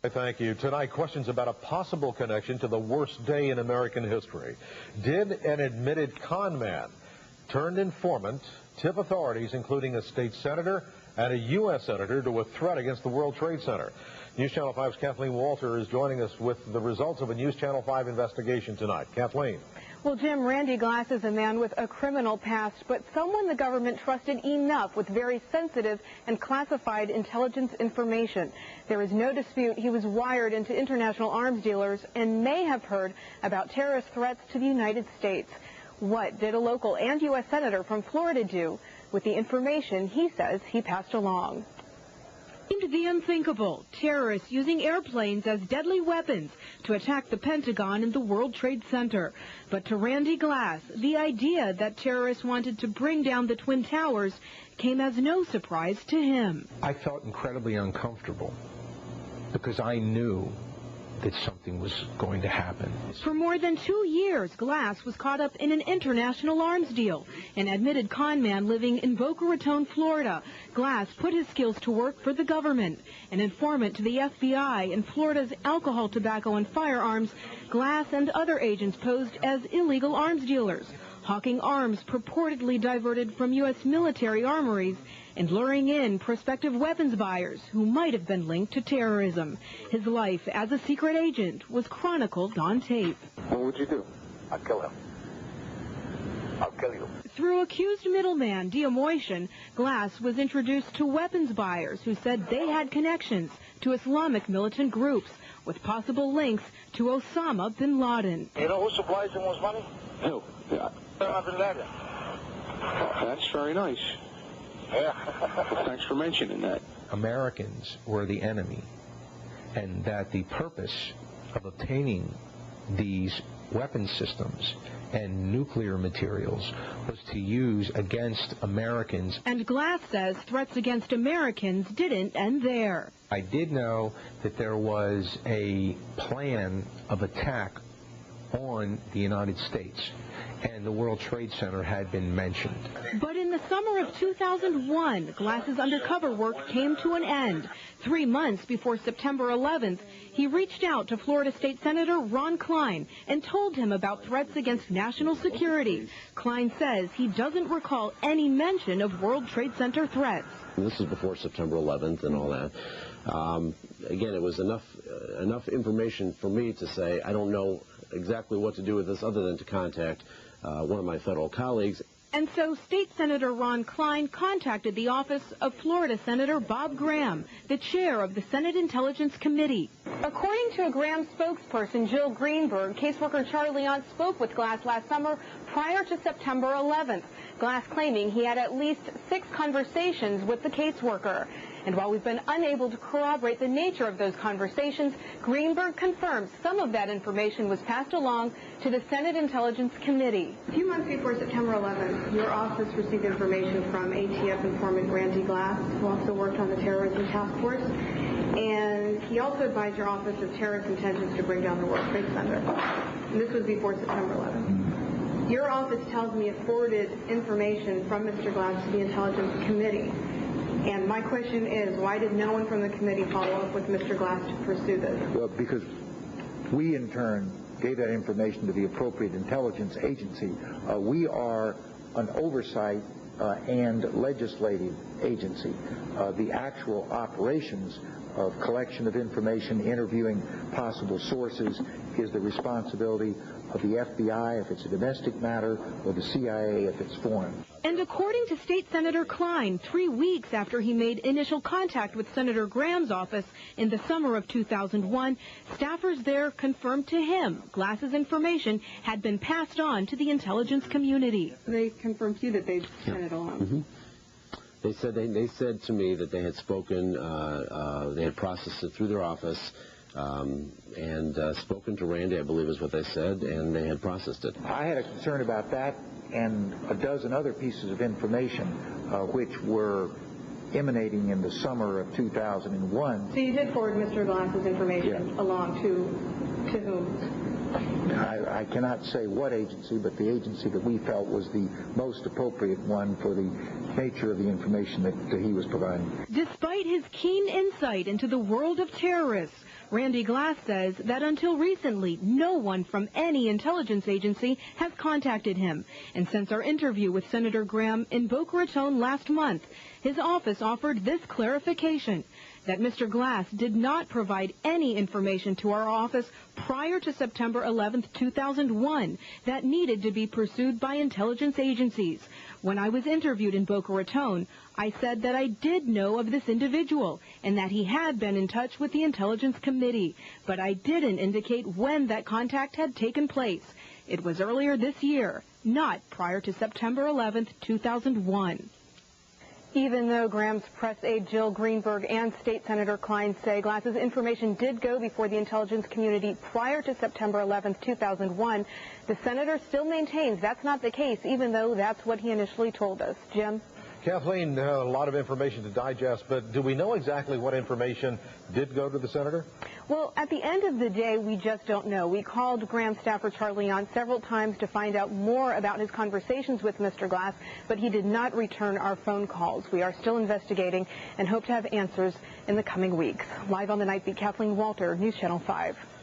Thank you. Tonight, questions about a possible connection to the worst day in American history. Did an admitted con man turned informant tip authorities, including a state senator and a U.S. senator, to a threat against the World Trade Center? News Channel 5's Kathleen Walter is joining us with the results of a News Channel 5 investigation tonight. Kathleen. Well, Jim, Randy Glass is a man with a criminal past, but someone the government trusted enough with very sensitive and classified intelligence information. There is no dispute he was wired into international arms dealers and may have heard about terrorist threats to the United States. What did a local and U.S. senator from Florida do with the information he says he passed along? The unthinkable, terrorists using airplanes as deadly weapons to attack the Pentagon and the World Trade Center. But to Randy Glass, the idea that terrorists wanted to bring down the Twin Towers came as no surprise to him. I felt incredibly uncomfortable because I knew that something was going to happen. For more than 2 years, Glass was caught up in an international arms deal. An admitted con man living in Boca Raton, Florida, Glass put his skills to work for the government. An informant to the FBI in Florida's alcohol, tobacco, and firearms, Glass and other agents posed as illegal arms dealers, hawking arms purportedly diverted from U.S. military armories and luring in prospective weapons buyers who might have been linked to terrorism. His life as a secret agent was chronicled on tape. What would you do? I'd kill him. I'll kill you. Through accused middleman Diamoitian, Glass was introduced to weapons buyers who said they had connections to Islamic militant groups with possible links to Osama bin Laden. You know who supplies the most money? Who? Yeah. Osama bin Laden. That's very nice. Yeah. Well, thanks for mentioning that. Americans were the enemy, and that the purpose of obtaining these weapon systems and nuclear materials was to use against Americans. And Glass says threats against Americans didn't end there. I did know that there was a plan of attack on the United States, and the World Trade Center had been mentioned. But in the summer of 2001, Glass's undercover work came to an end. 3 months before September 11th, he reached out to Florida State Senator Ron Klein and told him about threats against national security. Klein says he doesn't recall any mention of World Trade Center threats. This is before September 11th and all that. Again, it was enough information for me to say I don't know exactly what to do with this other than to contact one of my federal colleagues. And so State Senator Ron Klein contacted the office of Florida Senator Bob Graham, the chair of the Senate Intelligence Committee. According to a Graham spokesperson, Jill Greenberg, caseworker Charlie Leon spoke with Glass last summer prior to September 11th. Glass claiming he had at least 6 conversations with the caseworker. And while we've been unable to corroborate the nature of those conversations, Greenberg confirms some of that information was passed along to the Senate Intelligence Committee. A few months before September 11th, your office received information from ATF informant Randy Glass, who also worked on the terrorism task force. And he also advised your office of terrorist intentions to bring down the World Trade Center. And this was before September 11th. Your office tells me it forwarded information from Mr. Glass to the Intelligence Committee. And my question is, why did no one from the committee follow up with Mr. Glass to pursue this? Well, because we, in turn, gave that information to the appropriate intelligence agency. We are an oversight and legislative agency. The actual operations of collection of information, interviewing possible sources, is the responsibility of the FBI if it's a domestic matter, or the CIA if it's foreign. And according to State Senator Klein, 3 weeks after he made initial contact with Senator Graham's office in the summer of 2001, staffers there confirmed to him Glass's information had been passed on to the intelligence community. They confirmed to you that they'd sent it along. Mm-hmm. They said to me that they had spoken, they had processed it through their office, and spoken to Randy, I believe is what they said, and they had processed it. I had a concern about that and a dozen other pieces of information which were emanating in the summer of 2001. So you did forward Mr. Glass's information along to whom? I cannot say what agency, but the agency that we felt was the most appropriate one for the nature of the information that he was providing. Despite his keen insight into the world of terrorists, Randy Glass says that until recently, no one from any intelligence agency has contacted him. And since our interview with Senator Graham in Boca Raton last month, his office offered this clarification, that Mr. Glass did not provide any information to our office prior to September 11, 2001, that needed to be pursued by intelligence agencies. When I was interviewed in Boca Raton, I said that I did know of this individual and that he had been in touch with the Intelligence Committee, but I didn't indicate when that contact had taken place. It was earlier this year, not prior to September 11, 2001. Even though Graham's press aide Jill Greenberg and State Senator Klein say Glass's information did go before the intelligence community prior to September 11, 2001, the senator still maintains that's not the case, even though that's what he initially told us. Jim? Kathleen, a lot of information to digest, but do we know exactly what information did go to the senator? Well, at the end of the day, we just don't know. We called Graham staffer Charlie Leon several times to find out more about his conversations with Mr. Glass, but he did not return our phone calls. We are still investigating and hope to have answers in the coming weeks. Live on the Night Beat, Kathleen Walter, News Channel 5.